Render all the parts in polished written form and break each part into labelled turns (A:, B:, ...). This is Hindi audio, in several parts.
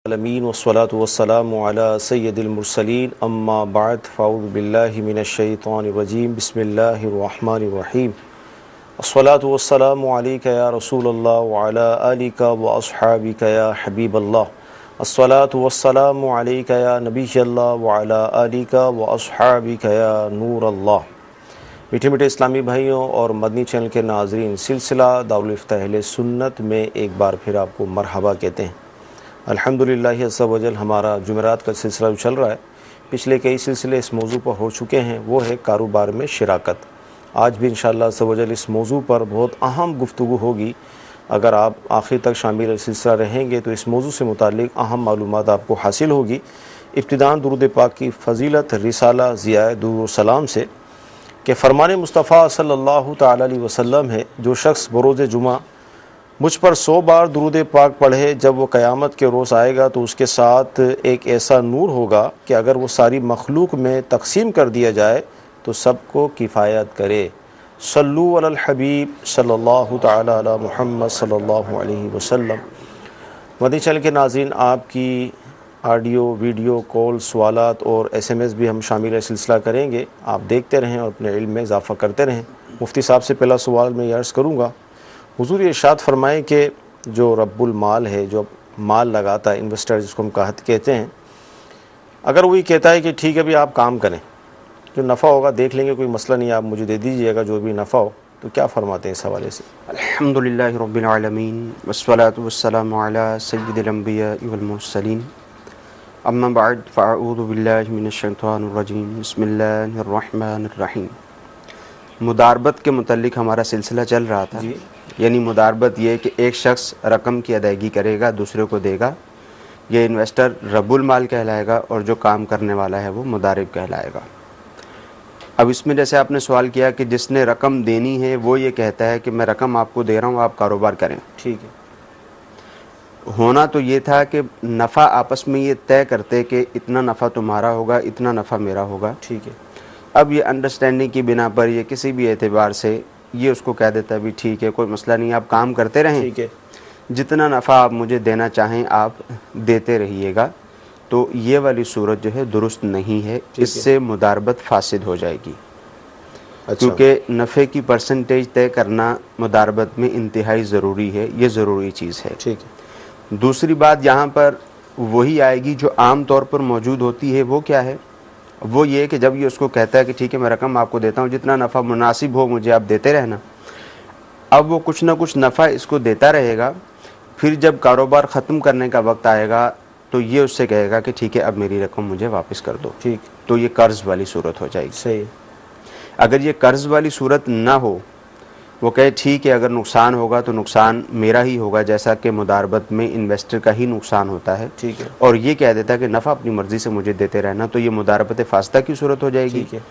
A: अलमीन वस्सलातु वस्सलामु अला सय्यदिल मुरसलीन अम्मा बाद फ़अऊज़ु बिल्लाहि मिनश्शैतानिर रजीम बिस्मिल्लाहिर रहमानिर रहीम अस्सलातु वस्सलामु अलैका या रसूलल्लाह व अला आलिका व अस्हाबिका या हबीबल्लाह अस्सलातु वस्सलामु अलैका या नबियल्लाह व अला आलिका व अस्हाबिका या नूरल्लाह। मीठे मीठे इस्लामी भाइयों और मदनी चैनल के नाज़रीन, सिलसिला दारुल इफ्ताह अहले सुन्नत में एक बार फिर आपको मरहबा कहते हैं। अल्हम्दुलिल्लाह अज़्ज़ा वजल हमारा जुमेरात का सिलसिला चल रहा है। पिछले कई सिलसिले इस मौजू पर हो चुके हैं, वो है कारोबार में शिराकत। आज भी इंशाअल्लाह अज़्ज़ा वजल इस मौजू पर बहुत अहम गुफ्तगू होगी। अगर आप आखिर तक शामिल सिलसिला रहेंगे तो इस मौजू से मुतालिक अहम मालूमात आपको हासिल होगी। इब्तिदान दुरूद पाक की फ़जीलत रिसाला ज़ियाए दुरूद सलाम से कि फ़रमान मुस्तफ़ा सल्लल्लाहु तआला अलैहि वसल्लम है, जो शख्स बरोज़ जुमा मुझ पर 100 बार दुरूद पाक पढ़े, जब वो क़यामत के रोज़ आएगा तो उसके साथ एक ऐसा नूर होगा कि अगर वो सारी मखलूक में तकसीम कर दिया जाए तो सबको किफ़ायत करे। सल्लु अलल हबीब सल्लल्लाहु तआला अला मुहम्मद सल्लल्लाहु अलैहि वसल्लम। मदनी चैनल के नाज़रीन, आपकी ऑडियो वीडियो कॉल सवालात और SMS भी हम शामिल सिलसिला करेंगे। आप देखते रहें और अपने इल्म में इजाफ़ा करते रहें। मुफ्ती साहब से पहला सवाल मैं अर्ज़ करूँगा, हुज़ूर इरशाद फरमाएँ कि जो रब्बुल माल है, जो माल लगाता है, इन्वेस्टर जिसको हम कहते हैं, अगर वही कहता है कि ठीक है भाई आप काम करें, जो नफ़ा होगा देख लेंगे, कोई मसला नहीं, आप मुझे दे दीजिएगा जो भी नफ़ा हो, तो क्या फ़रमाते हैं इस हवाले से?
B: अल्हम्दुलिल्लाहि रब्बिल आलमीन वस्सलातु वस्सलामु अला सय्यिदिल अंबिया वल मुरसलीन अम्मा बाद फ़अऊज़ु बिल्लाहि मिनश्शैतानिर रजीम बिस्मिल्लाहिर रहमानिर रहीम। मुदारबत के मुतल्लिक़ हमारा सिलसिला चल रहा था। यानी मुदारबत ये कि एक शख्स रकम की अदायगी करेगा, दूसरे को देगा। ये इन्वेस्टर रब्बुल माल कहलाएगा और जो काम करने वाला है वो मुदारिब कहलाएगा। अब इसमें जैसे आपने सवाल किया कि जिसने रकम देनी है वो ये कहता है कि मैं रकम आपको दे रहा हूँ, आप कारोबार करें।
A: ठीक है।
B: होना तो ये था कि नफ़ा आपस में ये तय करते कि इतना नफ़ा तुम्हारा होगा, इतना नफ़ा मेरा होगा।
A: ठीक है।
B: अब ये अंडरस्टैंडिंग की बिना पर ये किसी भी एतबार से ये उसको कह देता है भी ठीक है, कोई मसला नहीं, आप काम करते रहें,
A: ठीक है,
B: जितना नफ़ा आप मुझे देना चाहें आप देते रहिएगा। तो ये वाली सूरत जो है दुरुस्त नहीं है, इससे मुदारबत फासिद हो जाएगी।
A: अच्छा।
B: क्योंकि नफ़े की परसेंटेज तय करना मुदारबत में इंतहाई ज़रूरी है, ये ज़रूरी चीज़ है।
A: ठीक है।
B: दूसरी बात यहाँ पर वही आएगी जो आम तौर पर मौजूद होती है। वो क्या है? वो ये कि जब ये उसको कहता है कि ठीक है मैं रकम आपको देता हूँ, जितना नफ़ा मुनासिब हो मुझे आप देते रहना। अब वो कुछ ना कुछ नफ़ा इसको देता रहेगा। फिर जब कारोबार ख़त्म करने का वक्त आएगा तो ये उससे कहेगा कि ठीक है अब मेरी रकम मुझे वापस कर दो।
A: ठीक।
B: तो ये कर्ज़ वाली सूरत हो जाएगी।
A: सही।
B: अगर ये कर्ज़ वाली सूरत ना हो, वो कहे ठीक है अगर नुकसान होगा तो नुकसान मेरा ही होगा, जैसा कि मुदारबत में इन्वेस्टर का ही नुकसान होता है।
A: ठीक है।
B: और ये कह देता है कि नफ़ा अपनी मर्ज़ी से मुझे देते रहना, तो ये मुदारबत फास्दा की सूरत हो जाएगी।
A: ठीक है।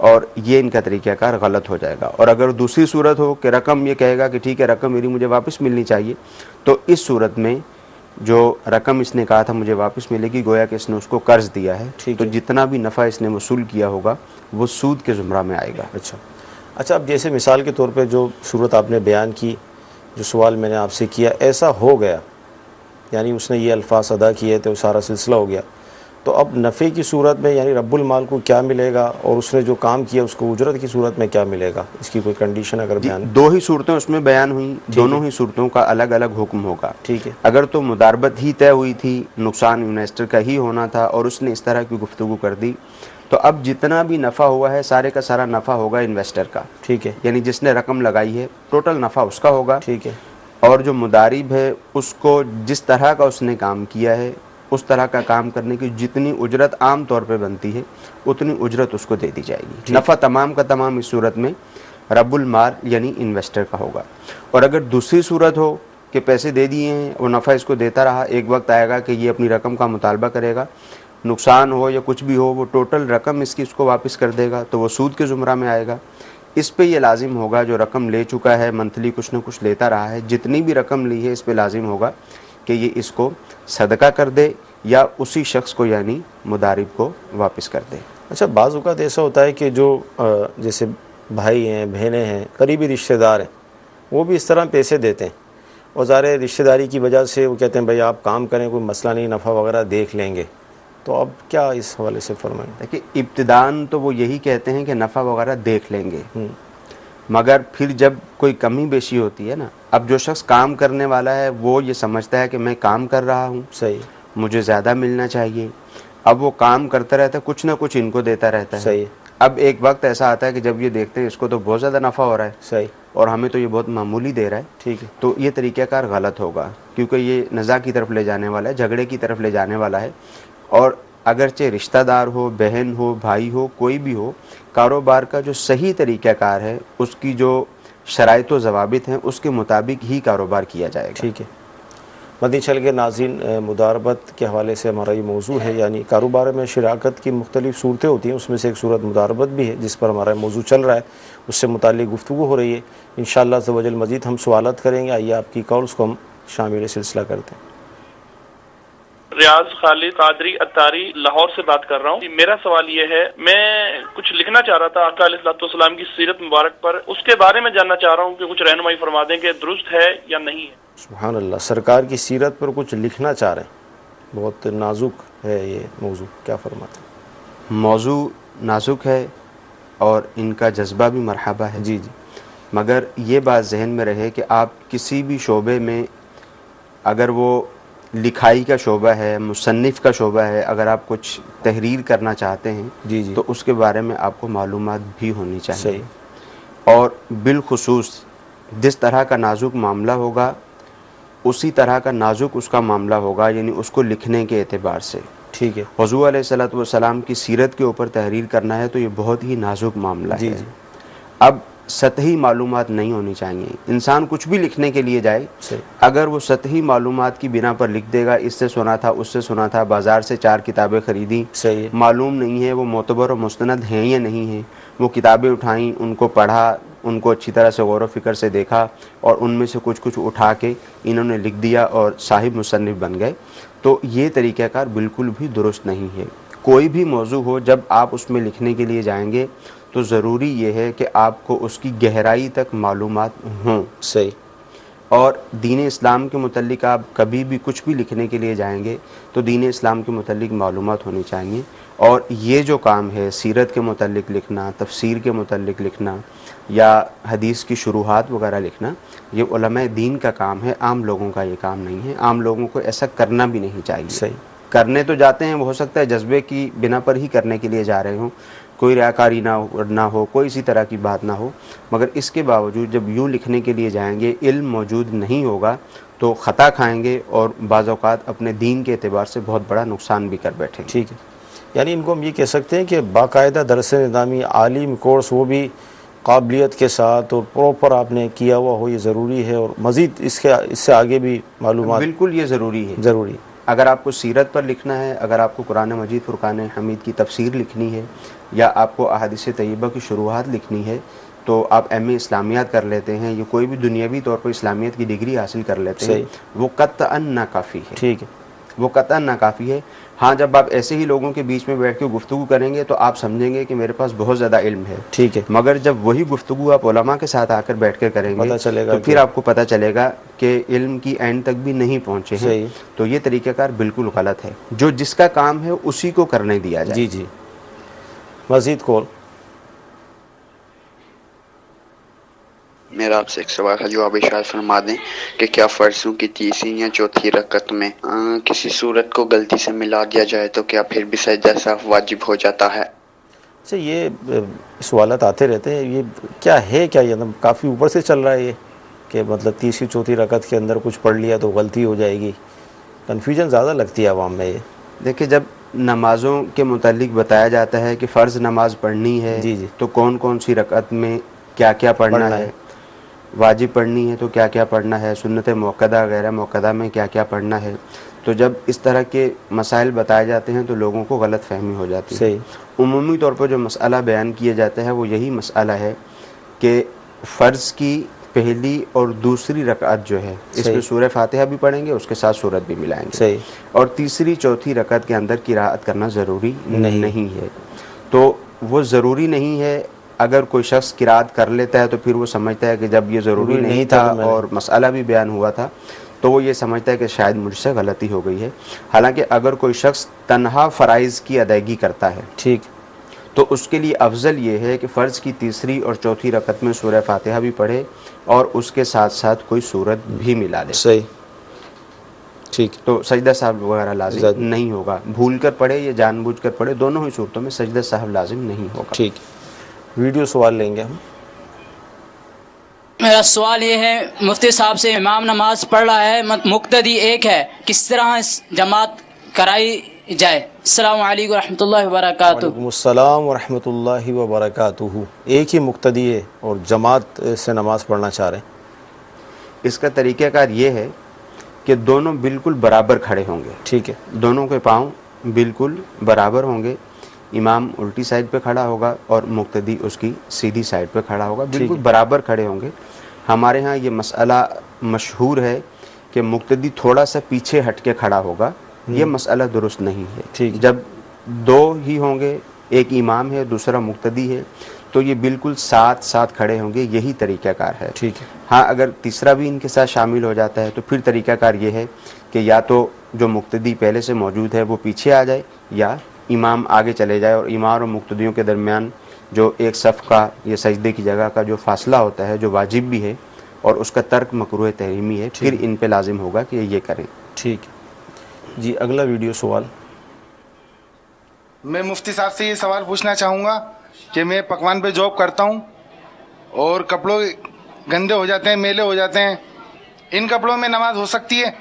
B: और ये इनका तरीक़ाकार गलत हो जाएगा। और अगर दूसरी सूरत हो कि रकम ये कहेगा कि ठीक है रकम मेरी मुझे वापस मिलनी चाहिए, तो इस सूरत में जो रकम इसने कहा था मुझे वापस मिलेगी, गोया कि इसने उसको कर्ज़ दिया है, तो जितना भी नफ़ा इसने वसूल किया होगा वो सूद के ज़ुमरा में आएगा।
A: अच्छा, अब जैसे मिसाल के तौर पे जो सूरत आपने बयान की, जो सवाल मैंने आपसे किया, ऐसा हो गया, यानी उसने ये अल्फाज अदा किए तो सारा सिलसिला हो गया, तो अब नफ़े की सूरत में यानी रब्बुल माल को क्या मिलेगा और उसने जो काम किया उसको उजरत की सूरत में क्या मिलेगा? इसकी कोई कंडीशन अगर बयान?
B: दो ही सूरतें उसमें बयान हुई, दोनों ही सूरतों का अलग अलग हुक्म होगा।
A: ठीक है।
B: अगर तो मुदारबत ही तय हुई थी, नुकसान इन्वेस्टर का ही होना था और उसने इस तरह की गुफ्तगू कर दी, तो अब जितना भी नफ़ा हुआ है सारे का सारा नफ़ा होगा इन्वेस्टर का।
A: ठीक है।
B: यानी जिसने रकम लगाई है टोटल नफ़ा उसका होगा।
A: ठीक है।
B: और जो मुदारिब है उसको जिस तरह का उसने काम किया है उस तरह का काम करने की जितनी उजरत आम तौर पे बनती है उतनी उजरत उसको दे दी जाएगी। नफ़ा तमाम का तमाम इस सूरत में रब्बुल माल यानी इन्वेस्टर का होगा। और अगर दूसरी सूरत हो कि पैसे दे दिए हैं, वो नफ़ा इसको देता रहा, एक वक्त आएगा कि ये अपनी रकम का मुतालबा करेगा, नुकसान हो या कुछ भी हो वो टोटल रकम इसकी उसको वापस कर देगा, तो वो सूद के ज़ुमरा में आएगा। इस पे ये लाजिम होगा जो रकम ले चुका है, मंथली कुछ ना कुछ लेता रहा है, जितनी भी रकम ली है इस पे लाजिम होगा कि ये इसको सदका कर दे या उसी शख्स को यानी मुदारिब को वापस कर दे।
A: अच्छा, बाज़ औक़ात ऐसा होता है कि जो जैसे भाई हैं, बहनें हैं, करीबी रिश्तेदार हैं, वो भी इस तरह पैसे देते हैं और ज़ाहिर रिश्तेदारी की वजह से वो कहते हैं भाई आप काम करें, कोई मसला नहीं, नफ़ा वगैरह देख लेंगे, तो अब क्या इस हवाले से फरमाएं?
B: देखिए, इब्तिदान तो वो यही कहते हैं कि नफ़ा वगैरह देख लेंगे, मगर फिर जब कोई कमी बेशी होती है ना, अब जो शख्स काम करने वाला है वो ये समझता है कि मैं काम कर रहा हूँ,
A: सही,
B: मुझे ज़्यादा मिलना चाहिए, अब वो काम करता रहता है, कुछ ना कुछ इनको देता रहता है।
A: सही,
B: अब एक वक्त ऐसा आता है कि जब ये देखते हैं इसको तो बहुत ज़्यादा नफ़ा हो रहा है,
A: सही,
B: और हमें तो ये बहुत मामूली दे रहा है,
A: ठीक है,
B: तो ये तरीक़ाकार गलत होगा, क्योंकि ये नज़ा की तरफ ले जाने वाला है, झगड़े की तरफ ले जाने वाला है। और अगरचे रिश्तेदार हो, बहन हो, भाई हो, कोई भी हो, कारोबार का जो सही तरीक़ाकार है, उसकी जो शराइत व ज़वाबित हैं, उसके मुताबिक ही कारोबार किया जाएगा।
A: ठीक है। मदनी चैनल के नाज़रीन, मुदारबत के हवाले से हमारा ये मौजू है, यानी कारोबार में शिराकत की मुख्तलिफ़ सूरतें होती हैं, उसमें से एक सूरत मुदारबत भी है जिस पर हमारा मौजू चल रहा है, उससे मुताल्लिक़ गुफ्तगू हो रही है। इंशाअल्लाह अज़्ज़ व जल मज़ीद हम सवालत करेंगे। आइए आपकी कॉल्स को हम शामिल सिलसिला करते हैं।
C: रियाज खालिद कादरी अत्तारी लाहौर से बात कर रहा हूँ। मेरा सवाल ये है, मैं कुछ लिखना चाह रहा था आका अलैहिस्सलाम की सीरत मुबारक पर, उसके बारे में जानना चाह रहा हूँ कि कुछ रहनुमाई फरमा दें कि दुरुस्त है या नहीं है।
A: सुभान अल्लाह, सरकार की सीरत पर कुछ लिखना चाह रहे हैं, बहुत नाजुक है ये मौजू, क्या फरमाते हैं?
B: मौजू नाजुक है और इनका जज्बा भी मरहबा है,
A: जी जी,
B: मगर ये बात जहन में रहे कि आप किसी भी शोबे में, अगर वो लिखाई का शोबा है, मुसन्निफ़ का शोबा है, अगर आप कुछ तहरीर करना चाहते हैं
A: जी जी,
B: तो उसके बारे में आपको मालूमात भी होनी चाहिए।
A: सही,
B: और बिलखुसूस जिस तरह का नाजुक मामला होगा उसी तरह का नाजुक उसका मामला होगा, यानी उसको लिखने के एतबार से।
A: ठीक है,
B: हुज़ूर अलैहिस्सलातु वस्सलाम की सीरत के ऊपर तहरीर करना है तो ये बहुत ही नाजुक मामला
A: जी
B: है।
A: जी,
B: अब सतही मालूमात नहीं होनी चाहिए। इंसान कुछ भी लिखने के लिए जाए,
A: सही,
B: अगर वो सतही मालूमात की बिना पर लिख देगा, इससे सुना था, उससे सुना था, बाज़ार से 4 किताबें ख़रीदी,
A: सही है,
B: मालूम नहीं है वो मोतबर और मुस्तनद हैं या नहीं हैं, वो किताबें उठाई, उनको पढ़ा, उनको अच्छी तरह से गौर व फ़िक्र से देखा और उनमें से कुछ कुछ उठा के इन्होंने लिख दिया और साहिब मुसन्निफ़ बन गए, तो ये तरीक़ाकार बिल्कुल भी दुरुस्त नहीं है। कोई भी मौजू हो, जब आप उसमें लिखने के लिए जाएंगे तो ज़रूरी ये है कि आपको उसकी गहराई तक मालूमात हों।
A: सही,
B: और दीन इस्लाम के मुतल्लिक़ आप कभी भी कुछ भी लिखने के लिए जाएंगे तो दीन इस्लाम के मुतल्लिक़ मालूमात होनी चाहिए। और ये जो काम है सीरत के मुतल्लिक़ लिखना, तफसीर के मुतल्लिक़ लिखना या हदीस की शुरूहात वगैरह लिखना, ये उलमाए दीन का काम है, आम लोगों का ये काम नहीं है। आम लोगों को ऐसा करना भी नहीं चाहिए।
A: सही,
B: करने तो जाते हैं, वो हो सकता है जज्बे की बिना पर ही करने के लिए जा रहे हों, कोई रियाकारी ना हो, कोई इसी तरह की बात ना हो, मगर इसके बावजूद जब यूँ लिखने के लिए जाएंगे, इल्म मौजूद नहीं होगा तो ख़ता खाएंगे और बाज़ औक़ात अपने दीन के एतबार से बहुत बड़ा नुकसान भी कर बैठेंगे।
A: ठीक है, यानी इनको हम ये कह सकते हैं कि बाकायदा दरस निज़ामी आलिम कोर्स, वो भी काबिलियत के साथ और प्रॉपर आपने किया हुआ हो, ये ज़रूरी है। और मज़ीद इससे आगे भी मालूमात
B: बिल्कुल ये ज़रूरी है।
A: ज़रूरी,
B: अगर आपको सीरत पर लिखना है, अगर आपको कुरान मजीद फ़ुरक़ान हमीद की तफसीर लिखनी है या आपको अहादीस तय्यबा की शुरूआत लिखनी है, तो आप एम.ए. इस्लामियात कर लेते हैं, ये कोई भी दुनियावी तौर पर इस्लामियत की डिग्री हासिल कर लेते हैं, वो क़त्अन नाकाफ़ी है।
A: ठीक है,
B: वो क़त्अन नाकाफ़ी है। हाँ, जब आप ऐसे ही लोगों के बीच में बैठ के गुफ्तगू करेंगे तो आप समझेंगे कि मेरे पास बहुत ज़्यादा इल्म है।
A: ठीक है,
B: मगर जब वही गुफ्तगू आप उलमा के साथ आकर बैठ कर करेंगे
A: पता चलेगा
B: तो फिर आपको पता चलेगा कि इल्म की एंड तक भी नहीं पहुँचे हैं।
A: सही,
B: तो ये तरीक़ाकार बिल्कुल गलत है। जो जिसका काम है उसी को करने दिया जाए।
A: जी जी, मज़ीद कॉल।
D: मेरा आपसे एक सवाल है, जो आप इशारा फरमा दें कि क्या फ़र्ज़ों की तीसरी या चौथी रकत में किसी सूरत को गलती से मिला दिया जाए तो क्या फिर भी सजदा साफ वाजिब हो जाता है?
A: अच्छा, ये सवालात आते रहते हैं, ये क्या है, क्या ये काफ़ी ऊपर से चल रहा है ये, कि मतलब तीसरी चौथी रकत के अंदर कुछ पढ़ लिया तो गलती हो जाएगी? कन्फ्यूजन ज़्यादा लगती है आवाम में ये।
B: देखिए, जब नमाज़ों के मुतालिक बताया जाता है कि फ़र्ज़ नमाज पढ़नी है,
A: जी जी,
B: तो कौन कौन सी रकत में क्या क्या पढ़ना है, वाजिब पढ़नी है तो क्या क्या पढ़ना है, सुन्नत मुअक्कदा गैर मुअक्कदा में क्या क्या पढ़ना है, तो जब इस तरह के मसाइल बताए जाते हैं तो लोगों को गलत फहमी हो जाती है।
A: सही,
B: उमूमी तौर पर जो मसला बयान किया जाता है वो यही मसला है कि फ़र्ज़ की पहली और दूसरी रकात जो है, इसमें सूरह फातिहा भी पढ़ेंगे, उसके साथ सूरत भी मिलाएंगे।
A: सही,
B: और तीसरी चौथी रकात के अंदर किराअत करना ज़रूरी नहीं है। तो वो ज़रूरी नहीं है, अगर कोई शख्स किरात कर लेता है तो फिर वो समझता है कि जब ये ज़रूरी नहीं था और मसला भी बयान हुआ था तो वो ये समझता है कि शायद मुझसे गलती हो गई है। हालांकि अगर कोई शख्स तन्हा फ़राइज़ की अदायगी करता है, ठीक, तो उसके लिए अफजल ये है कि फ़र्ज़ की तीसरी और चौथी रकत में सूरह फातिहा भी पढ़े और उसके साथ साथ कोई सूरत भी मिला दे।
A: सही, ठीक।
B: तो सजदा साहब वगैरह लाजिम नहीं होगा, भूल कर पढ़े या जानबूझ कर पढ़े, दोनों ही सूरतों में सजदा साहब लाजिम नहीं होगा।
A: ठीक, वीडियो सवाल लेंगे हम।
E: मेरा सवाल ये है, मुफ्ती साहब से, इमाम नमाज पढ़ रहा है, मुक्तदी एक है, किस तरह जमात कराई जाए? अस्सलाम वालेकुम रहमतुल्लाहि व बरकातुहू।
A: वालेकुम अस्सलाम व रहमतुल्लाहि व बरकातुहू। एक ही मुक्तदी है और जमात से नमाज पढ़ना चाह रहे हैं।
B: इसका तरीक़ाकार ये है कि दोनों बिल्कुल बराबर खड़े होंगे, ठीक है, दोनों के पाँव बिल्कुल बराबर होंगे, इमाम उल्टी साइड पे खड़ा होगा और मुक्तदी उसकी सीधी साइड पे खड़ा होगा, बिल्कुल बराबर खड़े होंगे। हमारे यहाँ ये मसला मशहूर है कि मुक्तदी थोड़ा सा पीछे हट के खड़ा होगा, ये मसला दुरुस्त नहीं है। ठीक, जब दो ही होंगे, एक इमाम है दूसरा मुक्तदी है, तो ये बिल्कुल साथ साथ खड़े होंगे, यही तरीक़ाकार है। ठीक है। हाँ, अगर तीसरा भी इनके साथ शामिल हो जाता है तो फिर तरीक़ाकार ये है कि या तो जो मुक्तदी पहले से मौजूद है वो पीछे आ जाए या इमाम आगे चले जाए और इमाम और मुक्तदियों के दरमियान जो एक सफ़ का या सजदे की जगह का जो फासला होता है, जो वाजिब भी है और उसका तर्क मकरूह तहरीमी है, फिर इन पे लाजिम होगा कि ये करें। ठीक
A: जी, अगला वीडियो सवाल।
F: मैं मुफ्ती साहब से ये सवाल पूछना चाहूँगा कि मैं पकवान पे जॉब करता हूँ और कपड़ों गंदे हो जाते हैं, मैले हो जाते हैं, इन कपड़ों में नमाज हो सकती है?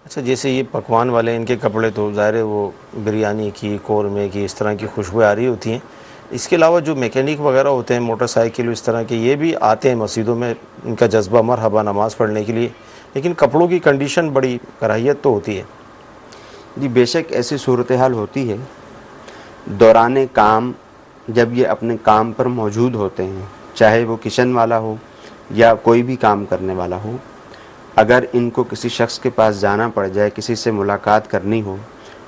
A: अच्छा, जैसे ये पकवान वाले, इनके कपड़े तो ज़ाहिर है वो बिरयानी की, कौरमे की, इस तरह की खुशबू आ रही होती हैं। इसके अलावा जो मैकेनिक वगैरह होते हैं, मोटरसाइकिल इस तरह के, ये भी आते हैं मस्जिदों में, इनका जज्बा मरहबा नमाज़ पढ़ने के लिए, लेकिन कपड़ों की कंडीशन बड़ी कराहियत तो होती है।
B: जी, बेशक ऐसी सूरत हाल होती है। दौरान काम जब ये अपने काम पर मौजूद होते हैं, चाहे वो किचन वाला हो या कोई भी काम करने वाला हो, अगर इनको किसी शख्स के पास जाना पड़ जाए, किसी से मुलाकात करनी हो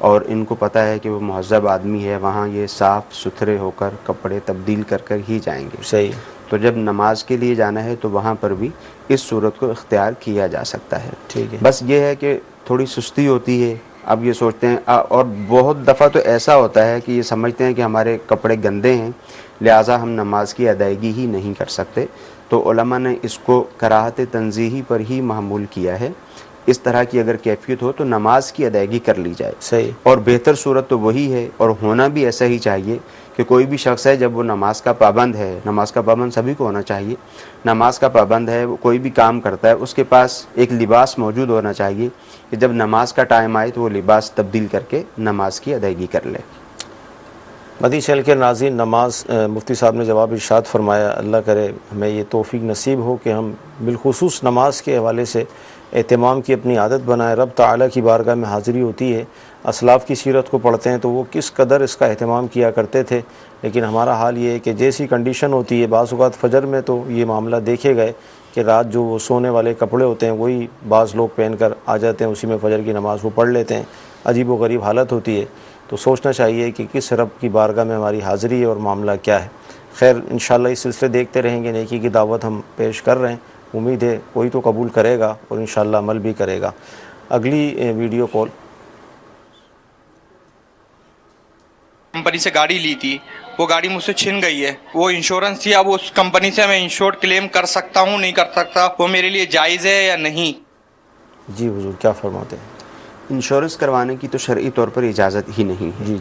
B: और इनको पता है कि वो महज़्ज़ब आदमी है, वहाँ ये साफ़ सुथरे होकर कपड़े तब्दील कर कर ही जाएंगे। सही। तो जब नमाज के लिए जाना है तो वहाँ पर भी इस सूरत को इख्तियार किया जा सकता है। ठीक है। बस ये है कि थोड़ी सुस्ती होती है। अब ये सोचते हैं और बहुत दफ़ा तो ऐसा होता है कि ये समझते हैं कि हमारे कपड़े गंदे हैं, लिहाजा हम नमाज की अदायगी ही नहीं कर सकते। तो उलमा ने इसको कराहत तंज़ीही पर ही महमूल किया है। इस तरह की अगर कैफियत हो तो नमाज की अदायगी कर ली जाए। सही। और बेहतर सूरत तो वही है और होना भी ऐसा ही चाहिए कि कोई भी शख्स है जब वो नमाज का पाबंद है, नमाज का पाबंद सभी को होना चाहिए, नमाज का पाबंद है, वो कोई भी काम करता है, उसके पास एक लिबास मौजूद होना चाहिए कि जब नमाज का टाइम आए तो वो लिबास तब्दील करके नमाज की अदायगी कर ले।
A: मदी चल के नाज़रीन, नमाज मुफ्ती साहब ने जवाब इरशाद फरमाया, अल्लाह करे हमें ये तौफीक नसीब हो कि हम बिलखुसूस नमाज के हवाले से एहतमाम की अपनी आदत बनाएं। रब ताला की बारगाह में हाज़िरी होती है, असलाफ़ की सीरत को पढ़ते हैं तो वो किस कदर इसका एहतमाम किया करते थे, लेकिन हमारा हाल ये है कि जैसी कंडीशन होती है, बाज़ औक़ात फ़जर में तो ये मामला देखे गए कि रात जो वो सोने वाले कपड़े होते हैं वही बाज़ लोग पहन कर आ जाते हैं, उसी में फ़जर की नमाज़ वो पढ़ लेते हैं। अजीब व गरीब हालत होती है। तो सोचना चाहिए कि किस रब की बारगाह में हमारी हाज़िरी है और मामला क्या है। खैर, इंशाअल्लाह इस सिलसिले देखते रहेंगे। नेकी की दावत हम पेश कर रहे हैं, उम्मीद है कोई तो कबूल करेगा और इंशाअल्लाह अमल भी करेगा। अगली वीडियो कॉल।
G: कंपनी से गाड़ी ली थी, वो गाड़ी मुझसे छिन गई है, वो इंश्योरेंस थी, अब उस कंपनी से मैं इंश्योर्ड क्लेम कर सकता हूँ नहीं कर सकता, वो मेरे लिए जायज़ है या नहीं?
A: जी हुजूर, क्या फरमाते हैं?
B: इंश्योरेंस करवाने की तो शरई तौर पर इजाज़त ही नहीं है। जी,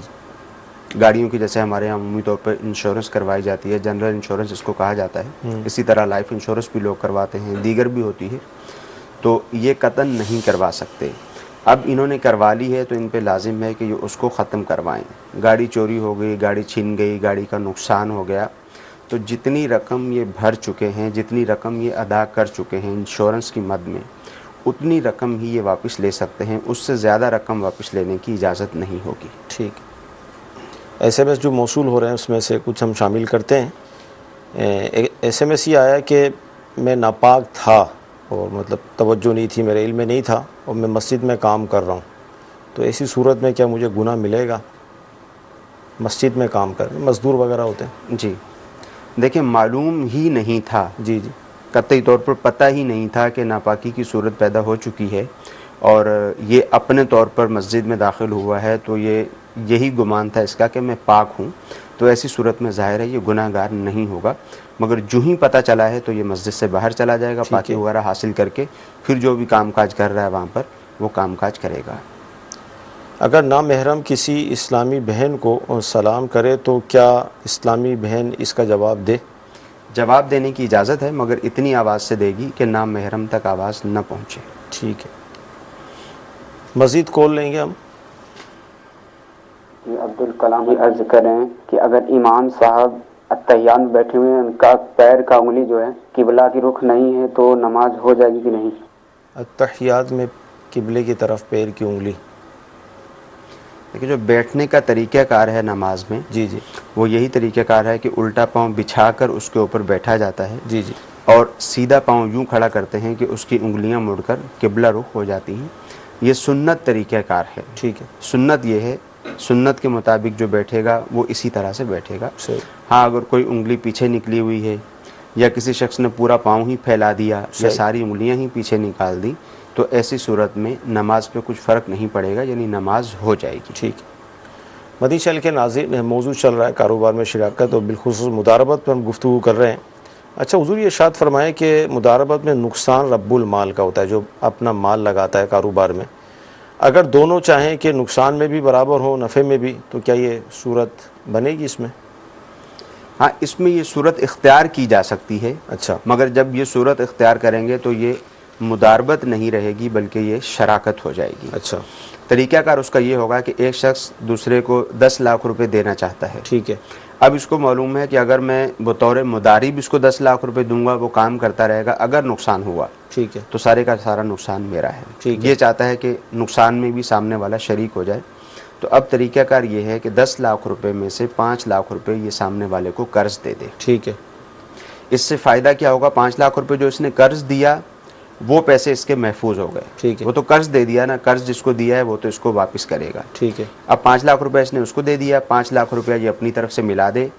B: गाड़ियों की जैसे हमारे यहाँ अमूमी तौर पर इंश्योरेंस करवाई जाती है, जनरल इंश्योरेंस इसको कहा जाता है, इसी तरह लाइफ इंश्योरेंस भी लोग करवाते हैं, दीगर भी होती है, तो ये कतन नहीं करवा सकते। अब इन्होंने करवा ली है तो इन पे लाजिम है कि ये उसको ख़त्म करवाएं। गाड़ी चोरी हो गई, गाड़ी छिन गई, गाड़ी का नुकसान हो गया, तो जितनी रकम ये भर चुके हैं, जितनी रकम ये अदा कर चुके हैं इंश्योरेंस की मद में, उतनी रकम ही ये वापस ले सकते हैं, उससे ज़्यादा रकम वापस लेने की इजाज़त नहीं होगी।
A: ठीक। SMS जो मौसूल हो रहे हैं उसमें से कुछ हम शामिल करते हैं। SMS ये आया कि मैं नापाक था और मतलब तवज्जो नहीं थी, मेरे इल्म में नहीं था और मैं मस्जिद में काम कर रहा हूँ, तो ऐसी सूरत में क्या मुझे गुनाह मिलेगा? मस्जिद में काम कर, मज़दूर वगैरह होते हैं।
B: जी, देखिए, मालूम ही नहीं था,
A: जी जी,
B: कतई तौर पर पता ही नहीं था कि नापाकी की सूरत पैदा हो चुकी है और ये अपने तौर पर मस्जिद में दाखिल हुआ है, तो ये यही गुमान था इसका कि मैं पाक हूँ, तो ऐसी सूरत में ज़ाहिर है ये गुनाहगार नहीं होगा। मगर जो ही पता चला है तो ये मस्जिद से बाहर चला जाएगा, पाकी वगैरह हासिल करके फिर जो भी कामकाज कर रहा है वहाँ पर वो कामकाज करेगा।
A: अगर नामहरम किसी इस्लामी बहन को सलाम करे तो क्या इस्लामी बहन इसका जवाब दे?
B: जवाब देने की इजाज़त है, मगर इतनी आवाज़ से देगी कि नामहरम तक आवाज़ न पहुँचे।
A: ठीक है, मज़ीद कॉल लेंगे हम।
H: अब्दुल कलाम ही अर्ज कर रहे हैं कि अगर इमाम साहब अत्तहियात में बैठे हुए हैं, उनका पैर का उंगली जो है किबला की रुख नहीं है, तो नमाज हो जाएगी कि नहीं?
A: अत्तहियात में किबले की तरफ पैर की उंगली,
B: देखिए जो बैठने का तरीक़ाकार है नमाज में,
A: जी जी,
B: वो यही तरीक़ाकार है कि उल्टा पाँव बिछाकर उसके ऊपर बैठा जाता है,
A: जी जी,
B: और सीधा पाँव यूँ खड़ा करते हैं कि उसकी उंगलियां मुड़कर किबला रुख हो जाती हैं। ये सुन्नत तरीक़ाकार है।
A: ठीक है,
B: सुन्नत ये है, सुन्नत के मुताबिक जो बैठेगा वो इसी तरह से बैठेगा।
A: सही।
B: हाँ, अगर कोई उंगली पीछे निकली हुई है या किसी शख्स ने पूरा पाँव ही फैला दिया या सारी उंगलियां ही पीछे निकाल दी, तो ऐसी सूरत में नमाज पे कुछ फ़र्क नहीं पड़ेगा, यानी नमाज हो जाएगी।
A: ठीक है। मदनी चैनल के नाज़रीन, मौजूद चल रहा है कारोबार में शिराकत और बिलखुसूस मुदारबत पर हम गुफ्तगू कर रहे हैं। अच्छा हुज़ूर, ये इरशाद फरमाएं कि मुदारबत में नुकसान रब्बुल माल का होता है, जो अपना माल लगाता है कारोबार में। अगर दोनों चाहें कि नुकसान में भी बराबर हो, नफ़े में भी, तो क्या ये सूरत बनेगी इसमें?
B: हाँ, इसमें ये सूरत इख्तियार की जा सकती है।
A: अच्छा,
B: मगर जब ये सूरत इख्तियार करेंगे तो ये मुदारबत नहीं रहेगी, बल्कि ये शराकत हो जाएगी।
A: अच्छा,
B: तरीक़ाकार उसका ये होगा कि एक शख्स दूसरे को 10 लाख रुपए देना चाहता है।
A: ठीक है।
B: अब इसको मालूम है कि अगर मैं बतौर मुदारिब इसको 10 लाख रुपए दूंगा, वो काम करता रहेगा, अगर नुकसान हुआ,
A: ठीक है,
B: तो सारे का सारा नुकसान मेरा है।
A: ठीक
B: ये चाहता है कि नुकसान में भी सामने वाला शरीक हो जाए। तो अब तरीक़ाकार ये है कि 10 लाख रुपए में से 5 लाख रुपए ये सामने वाले को कर्ज दे दे।
A: ठीक है।
B: इससे फ़ायदा क्या होगा? 5 लाख रुपए जो इसने कर्ज दिया वो पैसे इसके महफूज हो गए।
A: ठीक है।
B: वो तो कर्ज दे दिया ना, कर्ज जिसको दिया है वो तो इसको वापस करेगा।
A: ठीक है।
B: अब 5 लाख रुपए इसने उसको दे दिया, 5 लाख रुपया ये अपनी तरफ से मिला दे।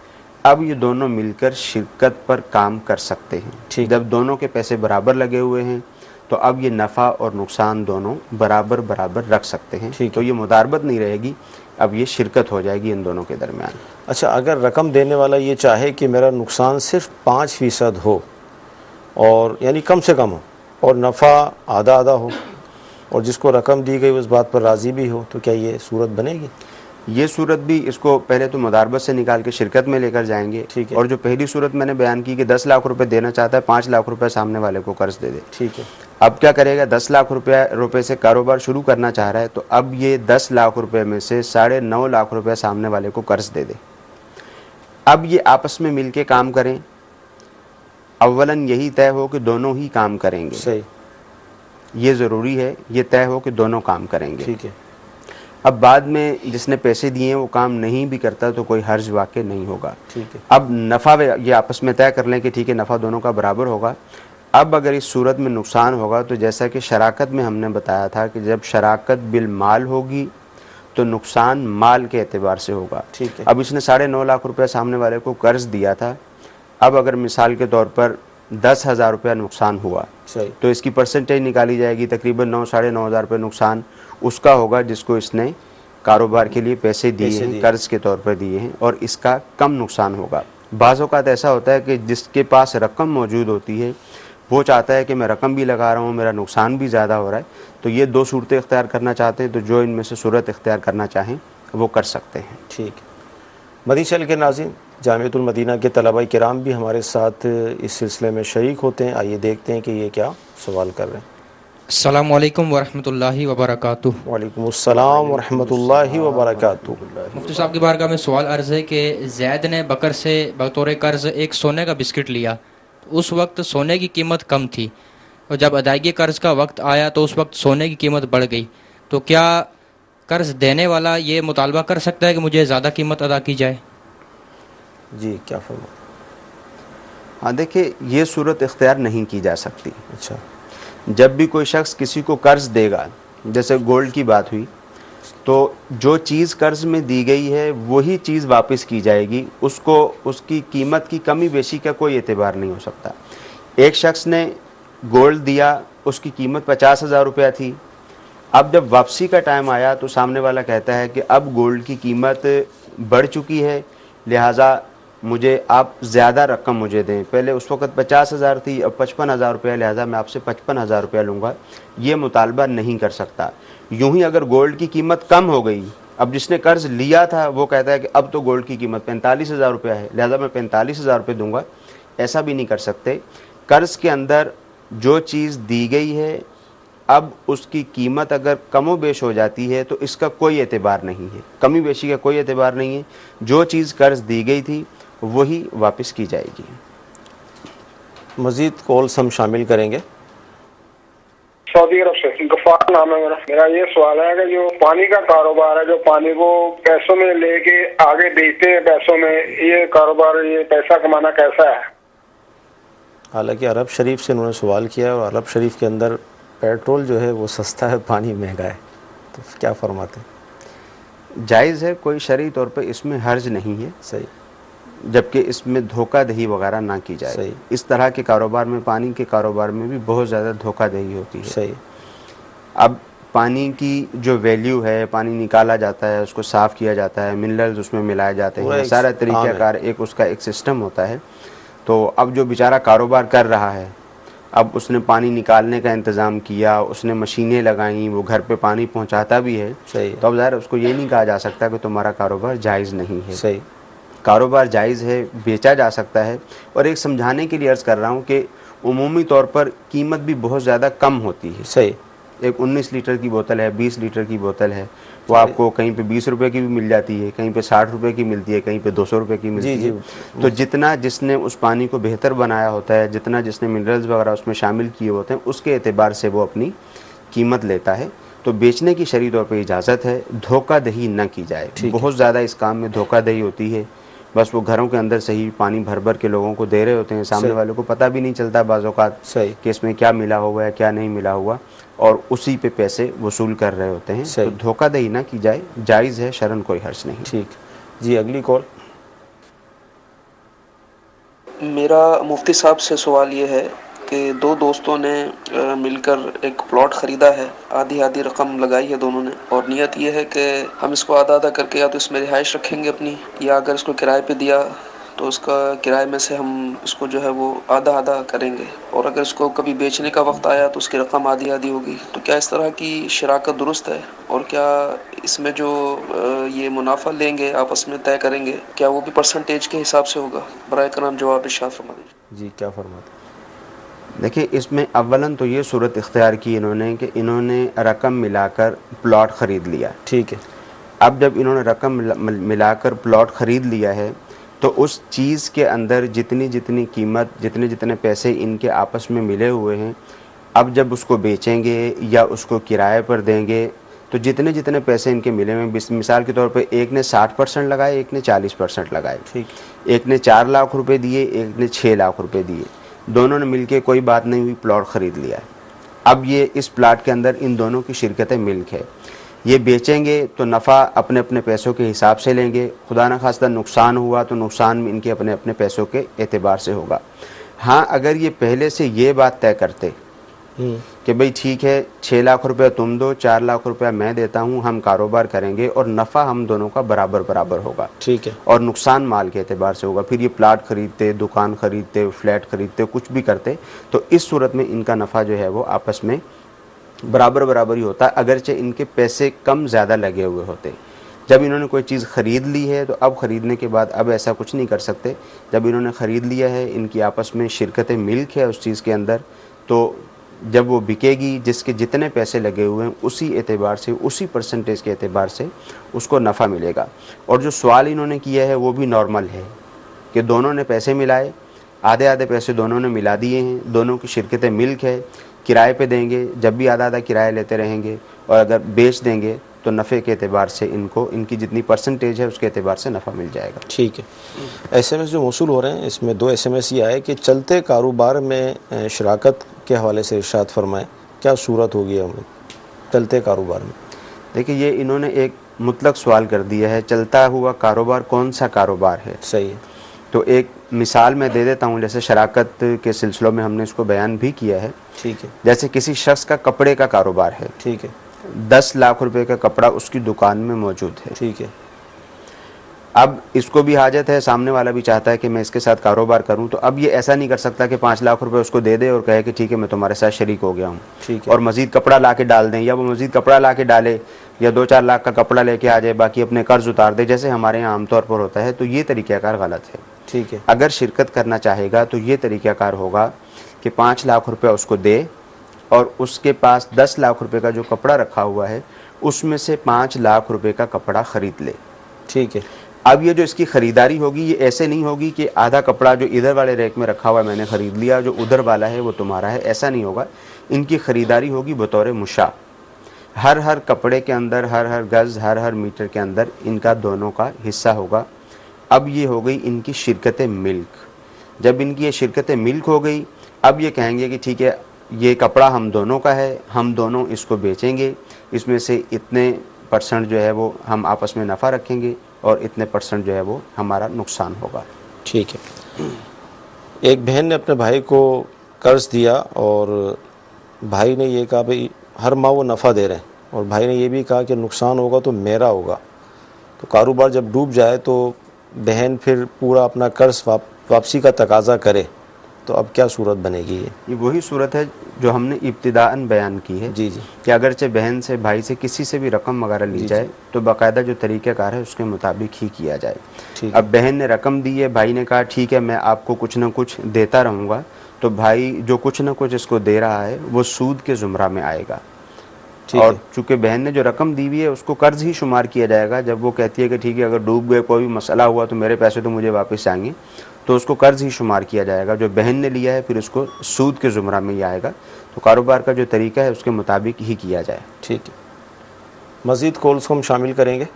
B: अब ये दोनों मिलकर शिरकत पर काम कर सकते हैं।
A: ठीक।
B: जब दोनों के पैसे बराबर लगे हुए हैं तो अब ये नफ़ा और नुकसान दोनों बराबर बराबर रख सकते हैं।
A: ठीक।
B: तो ये मुदारबत नहीं रहेगी, अब ये शिरकत हो जाएगी इन दोनों के दरमियान।
A: अच्छा, अगर रकम देने वाला ये चाहे कि मेरा नुकसान सिर्फ 5% हो, और यानी कम से कम हो, और नफ़ा आधा आधा हो, और जिसको रकम दी गई उस बात पर राज़ी भी हो, तो क्या ये सूरत बनेगी?
B: ये सूरत भी इसको पहले तो मुदारबत से निकाल के शिरकत में लेकर जाएंगे।
A: ठीक है।
B: और जो पहली सूरत मैंने बयान की कि 10 लाख रुपए देना चाहता है, 5 लाख रुपए सामने वाले को कर्ज दे दे।
A: ठीक है।
B: अब क्या करेगा? 10 लाख रुपए से कारोबार शुरू करना चाह रहा है, तो अब ये 10 लाख रुपए में से 9.5 लाख रुपए सामने वाले को कर्ज दे दे। अब ये आपस में मिलके काम करें। अव्वलन यही तय हो कि दोनों ही काम करेंगे।
A: सही।
B: ये ज़रूरी है, ये तय हो कि दोनों काम करेंगे।
A: ठीक है।
B: अब बाद में जिसने पैसे दिए हैं वो काम नहीं भी करता तो कोई हर्ज वाक़ई नहीं होगा।
A: ठीक है।
B: अब नफ़ा ये आपस में तय कर लें कि ठीक है, नफ़ा दोनों का बराबर होगा। अब अगर इस सूरत में नुकसान होगा तो जैसा कि शराकत में हमने बताया था कि जब शराकत बिल माल होगी तो नुकसान माल के एतबार से होगा।
A: ठीक है।
B: अब इसने 9.5 लाख रुपया सामने वाले को कर्ज दिया था। अब अगर मिसाल के तौर पर 10,000 रुपया नुकसान हुआ,
A: सही,
B: तो इसकी परसेंटेज निकाली जाएगी। तकरीबन 9-9.5 हज़ार रुपये नुकसान उसका होगा जिसको इसने कारोबार के लिए पैसे दिए हैं, कर्ज के तौर पर दिए हैं, और इसका कम नुकसान होगा। बाज़ औक़ात ऐसा होता है कि जिसके पास रकम मौजूद होती है वो चाहता है कि मैं रकम भी लगा रहा हूँ, मेरा नुकसान भी ज़्यादा हो रहा है, तो ये 2 सूरतें इख्तियार करना चाहते हैं, तो जो इनमें से सूरत इख्तियार करना चाहें वो कर सकते हैं।
A: ठीक है। मदनी चैनल के नाज़रीन, जामिअतुल मदीना के तलबा किराम भी हमारे साथ इस सिलसिले में शरीक होते हैं। आइए देखते हैं कि ये क्या सवाल कर रहे हैं।
I: अस्सलामु अलैकुम वरहमतुल्लाहि वबरकातुहू।
A: वालेकुम अस्सलाम वरहमतुल्लाहि वबरकातुहू।
I: मुफ्ती साहब की बारगाह में सवाल अर्ज़ है कि ज़ैद ने बकर से बतौर कर्ज़ एक सोने का बिस्किट लिया। उस वक्त सोने की कीमत कम थी, और जब अदायगी कर्ज़ का वक्त आया तो उस वक्त सोने की कीमत बढ़ गई। तो क्या कर्ज़ देने वाला ये मुतालबा कर सकता है कि मुझे ज़्यादा कीमत अदा की जाए?
A: जी, क्या फरमा?
B: हाँ, देखिए, ये सूरत इख्तियार नहीं की जा सकती।
A: अच्छा,
B: जब भी कोई शख्स किसी को कर्ज देगा, जैसे गोल्ड की बात हुई, तो जो चीज़ कर्ज में दी गई है वही चीज़ वापस की जाएगी, उसको उसकी कीमत की कमी बेशी का कोई एतबार नहीं हो सकता। एक शख्स ने गोल्ड दिया, उसकी कीमत 50,000 रुपया थी। अब जब वापसी का टाइम आया तो सामने वाला कहता है कि अब गोल्ड की कीमत बढ़ चुकी है, लिहाजा मुझे आप ज़्यादा रकम मुझे दें। पहले उस वक़्त 50,000 थी, अब 55,000 रुपया, लिहाजा मैं आपसे 55,000 रुपया लूँगा। ये मुतालबा नहीं कर सकता। यूँ ही अगर गोल्ड की कीमत कम हो गई, अब जिसने कर्ज़ लिया था वो कहता है कि अब तो गोल्ड की कीमत 45,000 रुपया है, लिहाजा मैं 45,000 रुपये दूँगा, ऐसा भी नहीं कर सकते। कर्ज़ के अंदर जो चीज़ दी गई है, अब उसकी कीमत अगर कमो बेश हो जाती है तो इसका कोई एतबार नहीं है, कमी बेशी का कोई एतबार नहीं है। जो चीज़ कर्ज़ दी गई थी वही वापस की जाएगी।
A: मज़ीद कॉल्स हम शामिल करेंगे।
J: सऊदी अरब से गफ्फार नाम है मेरा ये सवाल है कि जो पानी का कारोबार है, जो पानी को पैसों में लेके आगे बेचते हैं पैसों में, ये कारोबार, ये पैसा कमाना कैसा है?
A: हालांकि अरब शरीफ से उन्होंने सवाल किया है और अरब शरीफ के अंदर पेट्रोल जो है वो सस्ता है, पानी महंगा है, तो क्या फरमाते हैं?
B: जायज़ है, कोई शरई तौर पे इसमें हर्ज नहीं है।
A: सही।
B: जबकि इसमें धोखाधही वगैरह ना की जाए।
A: सही।
B: इस तरह के कारोबार में, पानी के कारोबार में भी बहुत ज़्यादा धोखाधही होती है।
A: सही।
B: अब पानी की जो वैल्यू है, पानी निकाला जाता है, उसको साफ़ किया जाता है, मिनरल्स उसमें मिलाए जाते हैं, सारा तरीक़ाकार एक उसका एक सिस्टम होता है। तो अब जो बेचारा कारोबार कर रहा है, अब उसने पानी निकालने का इंतज़ाम किया, उसने मशीनें लगाई, वो घर पे पानी पहुंचाता भी है।
A: सही।
B: तो अब ज़ाहिर उसको ये नहीं कहा जा सकता कि तुम्हारा कारोबार जायज़ नहीं है।
A: सही।
B: कारोबार जायज़ है, बेचा जा सकता है। और एक समझाने के लिए अर्ज़ कर रहा हूँ कि उमूमी तौर पर कीमत भी बहुत ज़्यादा कम होती है।
A: सही।
B: एक 19 लीटर की बोतल है, 20 लीटर की बोतल है, वो आपको कहीं पे 20 रुपए की भी मिल जाती है, कहीं पे 60 रुपए की मिलती है, कहीं पे 200 रुपए की मिलती है। तो जितना जिसने उस पानी को बेहतर बनाया होता है, जितना जिसने मिनरल्स वगैरह उसमें शामिल किए होते हैं, उसके एतबार से वो अपनी कीमत लेता है। तो बेचने की शरई तौर पर इजाज़त है, धोखाधही न की जाए। बहुत ज़्यादा इस काम में धोखाधही होती है। बस वो घरों के अंदर से ही पानी भर भर के लोगों को दे रहे होते हैं, सामने वालों को पता भी नहीं चलता बाज़ औक़ात कि इसमें क्या मिला हुआ है, क्या नहीं मिला हुआ, और उसी पे पैसे वसूल कर रहे होते हैं। तो धोखाधही ना की जाए, जायज़ है, शरन कोई हर्ज नहीं।
A: ठीक जी, अगली कॉल।
K: मेरा मुफ्ती साहब से सवाल ये है कि दो दोस्तों ने मिलकर एक प्लॉट ख़रीदा है, आधी आधी रकम लगाई है दोनों ने, और नियत ये है कि हम इसको आधा आधा करके या तो इसमें रिहाइश रखेंगे अपनी, या अगर इसको किराए पे दिया तो उसका किराए में से हम इसको जो है वो आधा आधा करेंगे, और अगर इसको कभी बेचने का वक्त आया तो उसकी रकम आधी आधी होगी। तो क्या इस तरह की शराकत दुरुस्त है? और क्या इसमें जो ये मुनाफा लेंगे आपस में तय करेंगे, क्या वो भी परसेंटेज के हिसाब से होगा? बराए करम जवाब इरशाद फरमा दीजिए।
A: जी, क्या फरमाते?
B: देखिए, इसमें अव्वलन तो ये सूरत इख्तियार की इन्होंने कि इन्होंने रकम मिलाकर प्लॉट ख़रीद लिया।
A: ठीक है।
B: अब जब इन्होंने रकम मिलाकर प्लॉट ख़रीद लिया है तो उस चीज़ के अंदर जितनी जितनी कीमत, जितने जितने पैसे इनके आपस में मिले हुए हैं, अब जब उसको बेचेंगे या उसको किराए पर देंगे तो जितने जितने पैसे इनके मिले हुए, मिसाल के तौर पे एक ने 60% लगाए, एक ने 40% लगाए,
A: ठीक,
B: एक ने 4 लाख रुपए दिए, एक ने 6 लाख रुपए दिए, दोनों ने मिलके कोई बात नहीं हुई, प्लॉट ख़रीद लिया। अब ये इस प्लाट के अंदर इन दोनों की शिरकत मिल्क है। ये बेचेंगे तो नफ़ा अपने अपने पैसों के हिसाब से लेंगे, खुदा न खास्ता नुकसान हुआ तो नुकसान इनके अपने अपने पैसों के एतबार से होगा। हाँ, अगर ये पहले से ये बात तय करते कि भाई ठीक है 6 लाख रुपया तुम दो, 4 लाख रुपया मैं देता हूँ, हम कारोबार करेंगे और नफ़ा हम दोनों का बराबर बराबर होगा,
A: ठीक है,
B: और नुकसान माल के एतबार से होगा, फिर ये प्लाट ख़रीदते, दुकान ख़रीदते, फ्लैट ख़रीदते, कुछ भी करते, तो इस सूरत में इनका नफ़ा जो है वो आपस में बराबर बराबर ही होता है, अगरचे इनके पैसे कम ज़्यादा लगे हुए होते। जब इन्होंने कोई चीज़ ख़रीद ली है तो अब ख़रीदने के बाद अब ऐसा कुछ नहीं कर सकते। जब इन्होंने ख़रीद लिया है, इनकी आपस में शिरकत मिल्क है उस चीज़ के अंदर, तो जब वो बिकेगी, जिसके जितने पैसे लगे हुए हैं उसी एतबार से, उसी परसेंटेज के एतबार से उसको नफ़ा मिलेगा। और जो सवाल इन्होंने किया है वो भी नॉर्मल है कि दोनों ने पैसे मिलाए, आधे आधे पैसे दोनों ने मिला दिए हैं, दोनों की शिरकत मिल्क है, किराए पे देंगे, जब भी आधा आधा किराया लेते रहेंगे, और अगर बेच देंगे तो नफ़े के एतबार से इनको इनकी जितनी परसेंटेज है उसके एतबार से नफ़ा मिल जाएगा।
A: ठीक है। SMS जो मौसूल हो रहे हैं, इसमें 2 SMS ये आए कि चलते कारोबार में शराकत के हवाले से इरशाद फरमाएं, क्या सूरत होगी हमें चलते कारोबार में?
B: देखिए ये इन्होंने एक मुतलक सवाल कर दिया है, चलता हुआ कारोबार कौन सा कारोबार है।
A: सही है।
B: तो एक मिसाल मैं दे देता हूँ, जैसे शराकत के सिलसिलों में हमने इसको बयान भी किया है।
A: ठीक है।
B: जैसे किसी शख्स का कपड़े का कारोबार है,
A: ठीक है,
B: 10 लाख रुपए का कपड़ा उसकी दुकान में मौजूद है।
A: ठीक है।
B: अब इसको भी हाजत है, सामने वाला भी चाहता है कि मैं इसके साथ कारोबार करूं, तो अब ये ऐसा नहीं कर सकता कि 5 लाख रुपए उसको दे दे और कहे कि ठीक है मैं तुम्हारे साथ शरीक हो गया हूं,
A: ठीक है,
B: और मजीद कपड़ा ला के डाल दें, या वो मजीद कपड़ा ला के डाले या 2-4 लाख का कपड़ा लेके आ जाए, बाकी अपने कर्ज उतार दे, जैसे हमारे यहाँ आमतौर पर होता है। तो ये तरीक़ाकार गलत है।
A: ठीक है।
B: अगर शिरकत करना चाहेगा तो ये तरीक़ाकार होगा कि 5 लाख रुपये उसको दे और उसके पास 10 लाख रुपए का जो कपड़ा रखा हुआ है उसमें से 5 लाख रुपए का कपड़ा ख़रीद ले।
A: ठीक है।
B: अब ये जो इसकी ख़रीदारी होगी ये ऐसे नहीं होगी कि आधा कपड़ा जो इधर वाले रैक में रखा हुआ है मैंने ख़रीद लिया, जो उधर वाला है वो तुम्हारा है, ऐसा नहीं होगा। इनकी ख़रीदारी होगी बतौर मुशा। हर कपड़े के अंदर, हर गज़, हर मीटर के अंदर इनका दोनों का हिस्सा होगा। अब ये हो गई इनकी शिरकत मिल्क। जब इनकी ये शिरकत मिल्क हो गई, अब ये कहेंगे कि ठीक है ये कपड़ा हम दोनों का है, हम दोनों इसको बेचेंगे, इसमें से इतने % जो है वो हम आपस में नफ़ा रखेंगे और इतने % जो है वो हमारा नुकसान होगा।
A: ठीक है। एक बहन ने अपने भाई को कर्ज दिया और भाई ने ये कहा भाई हर माह वो नफ़ा दे रहे हैं, और भाई ने ये भी कहा कि नुकसान होगा तो मेरा होगा। तो कारोबार जब डूब जाए तो बहन फिर पूरा अपना कर्ज वापसी का तकाजा करे, तो अब क्या सूरत बनेगी? ये
B: वही सूरत है जो हमने इब्तिदाअन बयान की है।
A: जी जी।
B: कि अगरचे बहन से, भाई से, किसी से भी रकम वगैरह ली जाए तो बाकायदा जो तरीक़ाकार है उसके मुताबिक ही किया जाए। अब बहन ने रकम दी है, भाई ने कहा ठीक है मैं आपको कुछ ना कुछ देता रहूँगा, तो भाई जो कुछ ना कुछ इसको दे रहा है वो सूद के ज़ुमरा में आएगा। और चूँकि बहन ने जो रकम दी हुई है उसको कर्ज ही शुमार किया जाएगा। जब वो कहती है कि ठीक है अगर डूब गए, कोई भी मसला हुआ तो मेरे पैसे तो मुझे वापस आएंगे, तो उसको कर्ज ही शुमार किया जाएगा। जो बहन ने लिया है फिर उसको सूद के ज़ुमरा में ही आएगा। तो कारोबार का जो तरीका है उसके मुताबिक ही किया जाए।
A: ठीक है। मज़ीद कॉल्स को हम शामिल करेंगे।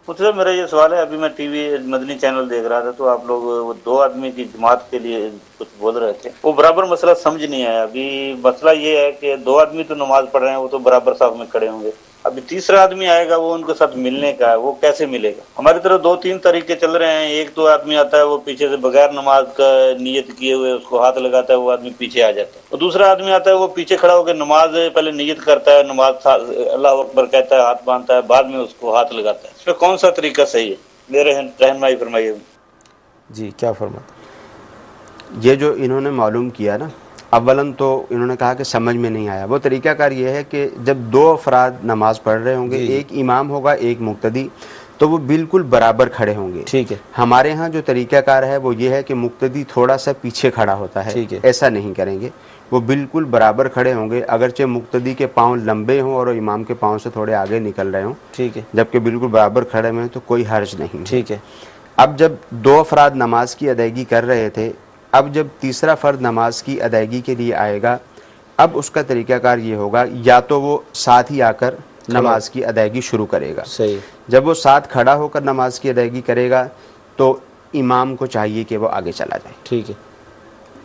L: मुझसे मेरा ये सवाल है, अभी मैं टीवी मदनी चैनल देख रहा था तो आप लोग वो 2 आदमी की जमात के लिए कुछ बोल रहे थे, वो बराबर मसला समझ नहीं आया। अभी मसला ये है कि 2 आदमी तो नमाज पढ़ रहे हैं, वो तो बराबर साफ में खड़े होंगे, अभी तीसरा आदमी आएगा वो उनके साथ मिलने का है, वो कैसे मिलेगा? हमारी तरफ 2-3 तरीके चल रहे हैं। एक तो आदमी आता है वो पीछे से बगैर नमाज का नियत किए हुए उसको हाथ लगाता है, वो आदमी पीछे आ जाता है। और दूसरा आदमी आता है वो पीछे खड़ा होकर नमाज पहले नियत करता है, नमाज अल्लाह अकबर कहता है, हाथ बांधता है, बाद में उसको हाथ लगाता है। इसमें कौन सा तरीका सही है? मेरे रहनुमाई फरमाइए।
A: जी क्या फरमाते?
B: ये जो इन्होंने मालूम किया ना, अव्वलन तो इन्होंने कहा कि समझ में नहीं आया। वो तरीक़ाकार ये है कि जब 2 अफराद नमाज पढ़ रहे होंगे, एक इमाम होगा एक मुक्तदी, तो वो बिल्कुल बराबर खड़े होंगे।
A: ठीक है।
B: हमारे यहाँ जो तरीक़ाकार है वो ये है कि मुक्तदी थोड़ा सा पीछे खड़ा होता है।
A: ठीक है।
B: ऐसा नहीं करेंगे, वो बिल्कुल बराबर खड़े होंगे, अगरचे मुक्तदी के पाँव लंबे हों और इमाम के पाँव से थोड़े आगे निकल रहे हों।
A: ठीक है।
B: जबकि बिल्कुल बराबर खड़े हुए हैं तो कोई हर्ज नहीं।
A: ठीक है।
B: अब जब 2 अफराद नमाज की अदायगी कर रहे थे, अब जब तीसरा फ़र्द नमाज की अदायगी के लिए आएगा, अब उसका तरीक़ाकार ये होगा या तो वो साथ ही आकर नमाज की अदायगी शुरू करेगा।
A: सही।
B: जब वो साथ खड़ा होकर नमाज की अदायगी करेगा तो इमाम को चाहिए कि वो आगे चला जाए।
A: ठीक है।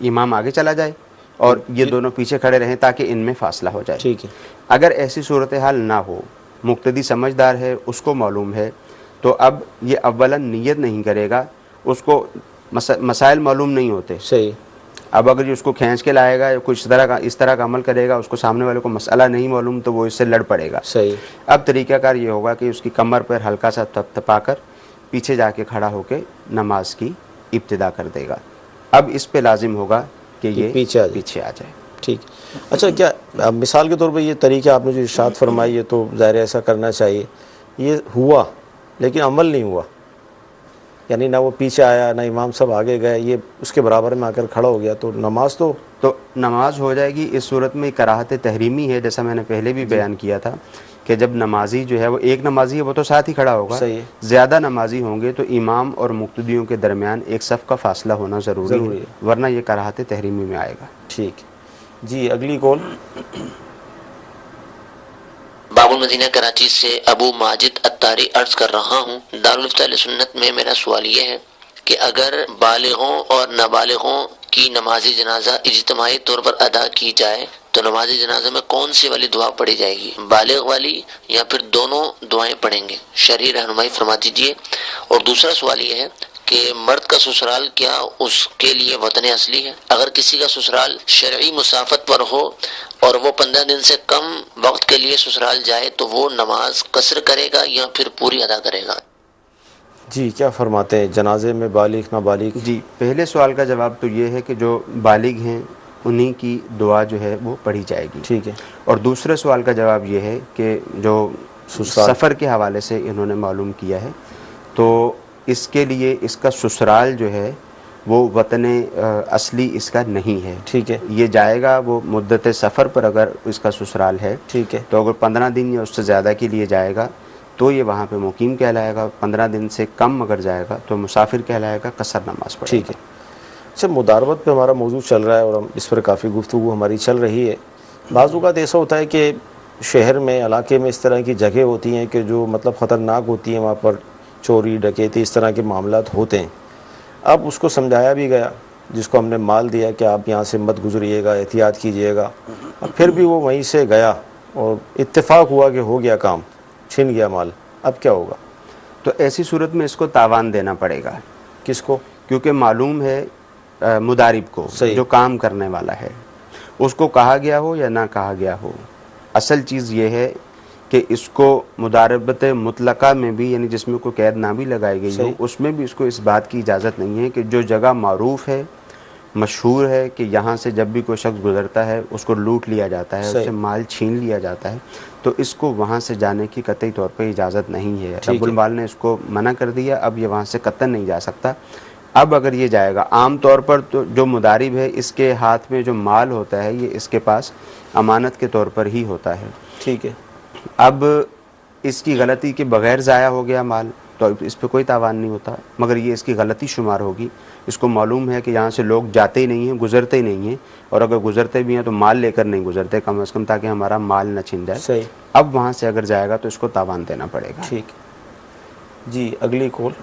B: इमाम आगे चला जाए और ये दोनों पीछे खड़े रहें ताकि इनमें फासला हो जाए।
A: ठीक है।
B: अगर ऐसी सूरत हाल ना हो, मुक्तदी समझदार है, उसको मालूम है, तो अब ये अव्वलन नियत नहीं करेगा, उसको मसाइल मालूम नहीं होते।
A: सही।
B: अब अगर ये उसको खींच के लाएगा या कुछ इस तरह का अमल करेगा, उसको सामने वाले को मसला नहीं मालूम तो वो इससे लड़ पड़ेगा।
A: सही।
B: अब तरीक़ाकार ये होगा कि उसकी कमर पर हल्का सा थपथपाकर पीछे जाके खड़ा होकर नमाज की इब्तिदा कर देगा। अब इस पे लाजिम होगा कि ये पीछे आ जाए।
A: ठीक। अच्छा, क्या मिसाल के तौर पर ये तरीका आपने जो इरशाद फरमाई है तो ज़ाहिर ऐसा करना चाहिए, ये हुआ लेकिन अमल नहीं हुआ, यानी ना वो पीछे आया ना इमाम साहब आगे गए, ये उसके बराबर में आकर खड़ा हो गया, तो नमाज तो
B: नमाज हो जाएगी। इस सूरत में कराहत तहरीमी है, जैसा मैंने पहले भी बयान किया था कि जब नमाजी जो है वो एक नमाजी है वो तो साथ ही खड़ा होगा। सही है। ज़्यादा नमाजी होंगे तो इमाम और मुक्तदियों के दरमियान एक सफ़ का फासला होना ज़रूरी है, वरना ये कराहत तहरीमी में आएगा।
A: ठीक जी। अगली कॉल।
M: बाबुल मदीना कराची से अबू माजिद अत्तारी अर्ज कर रहा हूँ। दारुल इफ्ता अहले सुन्नत में मेरा सवाल ये है कि अगर बालिगों और नाबालिगों कि नमाज जनाजा इज्तिमाई तौर पर अदा की जाए तो नमाज जनाजा में कौन सी वाली दुआ पढ़ी जाएगी, बालिग वाली या फिर दोनों दुआएं पढ़ेंगे? शरई रहनुमाई फरमा दीजिए। और दूसरा सवाल ये है कि मर्द का ससुराल क्या उसके लिए वतन असली है? अगर किसी का ससुराल शरई मुसाफत पर हो और वो 15 दिन से कम वक्त के लिए ससुराल जाए तो वो नमाज कसर करेगा या फिर पूरी अदा करेगा?
A: जी, क्या फरमाते हैं जनाजे में बालिग नाबालिग?
B: जी, पहले सवाल का जवाब तो ये है कि जो बालिग हैं उन्हीं की दुआ जो है वो पढ़ी जाएगी।
A: ठीक है।
B: और दूसरे सवाल का जवाब ये है कि जो सफ़र के हवाले से इन्होंने मालूम किया है तो इसके लिए इसका ससुराल जो है वो वतन असली इसका नहीं है।
A: ठीक है।
B: ये जाएगा वो मुद्दत सफ़र पर, अगर इसका ससुराल है, ठीक है, तो अगर 15 दिन या उससे ज़्यादा के लिए जाएगा तो ये वहाँ पे मुकीम कहलाएगा। 15 दिन से कम अगर जाएगा तो मुसाफिर कहलाएगा, कसर नमाज पढ़ेगा।
A: ठीक है। अच्छा, मुदारबत पे हमारा मौजूद चल रहा है और हम इस पर काफ़ी गुफ्तगू हमारी चल रही है। बाज़ औक़ात ऐसा होता है कि शहर में, इलाके में इस तरह की जगह होती हैं कि जो मतलब ख़तरनाक होती हैं, वहाँ पर चोरी डकैती इस तरह के मामलात होते हैं। अब उसको समझाया भी गया, जिसको हमने माल दिया कि आप यहाँ से मत गुजरिएगा, एहतियात कीजिएगा, अब फिर भी वो वहीं से गया और इत्तेफाक हुआ कि हो गया काम, छिन गया माल। अब क्या होगा?
B: तो ऐसी सूरत में इसको तावान देना पड़ेगा।
A: किसको?
B: क्योंकि मालूम है मुदारिब को, जो काम करने वाला है, उसको कहा गया हो या ना कहा गया हो, असल चीज़ ये है कि इसको मुदारबत मुतलका में भी, यानी जिसमें कोई कैद ना भी लगाई गई हो, उसमें भी इसको इस बात की इजाज़त नहीं है कि जो जगह मारूफ़ है, मशहूर है कि यहाँ से जब भी कोई शख्स गुजरता है उसको लूट लिया जाता है, उससे माल छीन लिया जाता है, तो इसको वहाँ से जाने की कतई तौर पर इजाज़त नहीं है। रब्बुल माल ने इसको मना कर दिया, अब ये वहाँ से कतई नहीं जा सकता। अब अगर ये जाएगा, आम तौर पर तो जो मुदारिब है इसके हाथ में जो माल होता है ये इसके पास अमानत के तौर पर ही होता है।
A: ठीक है।
B: अब इसकी गलती के बगैर ज़ाया हो गया माल तो इस पर कोई तावान नहीं होता, मगर ये इसकी गलती शुमार होगी। इसको मालूम है कि यहाँ से लोग जाते ही नहीं हैं, गुजरते ही नहीं हैं, और अगर गुजरते भी हैं तो माल लेकर नहीं गुजरते कम से कम, ताकि हमारा माल न छिन जाए।
A: सही।
B: अब वहाँ से अगर जाएगा तो इसको तावान देना पड़ेगा।
A: ठीक जी, अगली कॉल।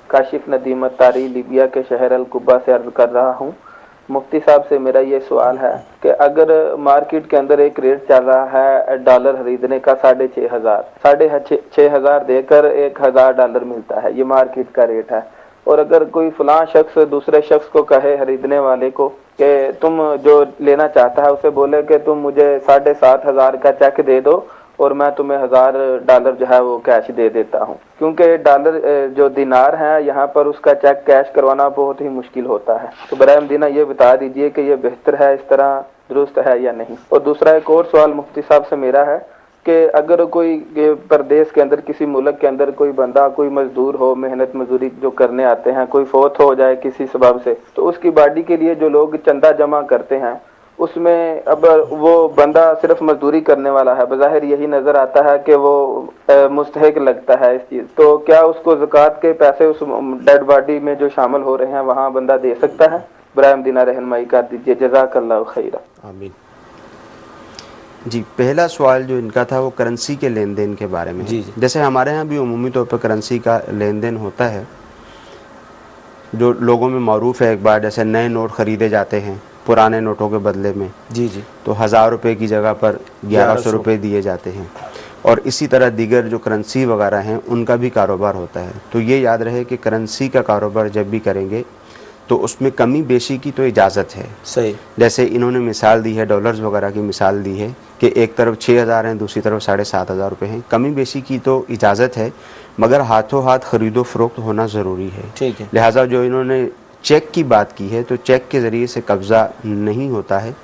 N: काशिफ नदीम अत्तारी लीबिया के शहर अल-कुब्बा से अर्ज कर रहा हूँ। मुफ्ती साहब से मेरा ये सवाल है कि अगर मार्केट के अंदर एक रेट चल रहा है डॉलर खरीदने का 6,500, 6,500 देकर $1,000 मिलता है, ये मार्केट का रेट है, और अगर कोई फलां शख्स दूसरे शख्स को कहे, खरीदने वाले को, कि तुम जो लेना चाहता है उसे बोले कि तुम मुझे 7,500 का चेक दे दो और मैं तुम्हें $1,000 जो है वो कैश दे देता हूँ, क्योंकि डॉलर जो दिनार है यहाँ पर उसका चेक कैश करवाना बहुत ही मुश्किल होता है। तो बराए मदीना ये बता दीजिए कि ये बेहतर है, इस तरह दुरुस्त है या नहीं। और दूसरा एक और सवाल मुफ्ती साहब से मेरा है कि अगर कोई प्रदेश के अंदर, किसी मुल्क के अंदर कोई बंदा, कोई मजदूर हो, मेहनत मजदूरी जो करने आते हैं, कोई फौत हो जाए किसी सबब से, तो उसकी बॉडी के लिए जो लोग चंदा जमा करते हैं, उसमें अब वो बंदा सिर्फ मजदूरी करने वाला है, बज़ाहिर यही नजर आता है कि वो मुस्तहिक लगता है इस चीज, तो क्या उसको ज़कात के पैसे उस डेड बॉडी में जो शामिल हो रहे हैं वहाँ बंदा दे सकता है? बराए मदीना रहनुमाई कर दीजिए, जज़ाकल्लाहु खैरा।
A: आमीन।
B: जी, पहला सवाल जो इनका था वो करेंसी के लेन देन के बारे में। जी। जैसे हमारे यहाँ भी उमूमी तौर पर करेंसी का लेन देन होता है, जो लोगों में मारूफ है। एक बार जैसे नए नोट खरीदे जाते हैं पुराने नोटों के बदले में, जी, तो 1000 रुपये की जगह पर 1100 रुपये दिए जाते हैं, और इसी तरह दीगर जो करेंसी वगैरह हैं उनका भी कारोबार होता है। तो ये याद रहे कि करेंसी का कारोबार जब भी करेंगे तो उसमें कमी बेशी की तो इजाज़त है।
A: सही। जैसे
B: इन्होंने मिसाल दी है, डॉलर्स वगैरह की मिसाल दी है कि एक तरफ 6000 हैं, दूसरी तरफ 7,500 रुपये हैं। कमी बेशी की तो इजाज़त है, मगर हाथों हाथ ख़रीदो फ़रोख्त होना ज़रूरी है।
A: ठीक है।
B: लिहाजा जो इन्होंने चेक की बात की है, तो चेक के ज़रिए से कब्ज़ा नहीं होता है,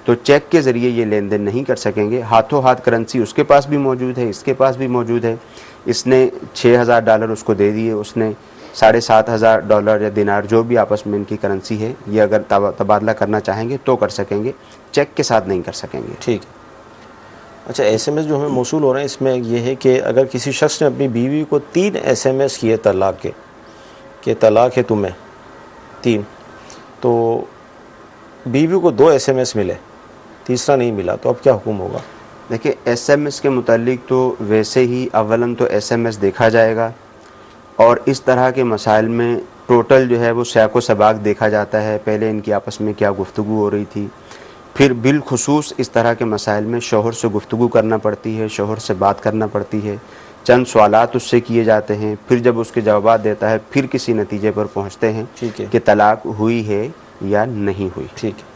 B: तो चेक के ज़रिए ये लेन देन नहीं कर सकेंगे। हाथों हाथ करेंसी उसके पास भी मौजूद है, इसके पास भी मौजूद है। इसने $6,000 उसको दे दिए, उसने $7,500 या दिनार, जो भी आपस में इनकी करेंसी है, ये अगर तबादला करना चाहेंगे तो कर सकेंगे, चेक के साथ नहीं कर सकेंगे।
A: ठीक है। अच्छा, SMS जो हमें मौसूल हो रहे हैं इसमें ये है कि अगर किसी शख्स ने अपनी बीवी को 3 SMS किए तलाक के तलाक है तुम्हें 3, तो बीवी को 2 SMS मिले, तीसरा नहीं मिला, तो अब क्या हुक्म होगा?
B: देखिए, SMS के मुतालिक तो वैसे ही अव्वलन तो SMS देखा जाएगा, और इस तरह के मसाइल में टोटल जो है वो सैको सबाक देखा जाता है, पहले इनकी आपस में क्या गुफ्तगू हो रही थी, फिर बिलखुसूस इस तरह के मसाइल में शौहर से गुफ्तगू करना पड़ती है, शौहर से बात करना पड़ती है, चंद सवालात उससे किए जाते हैं, फिर जब उसके जवाब देता है फिर किसी नतीजे पर पहुंचते हैं कि तलाक हुई है या नहीं हुई।
A: ठीक है।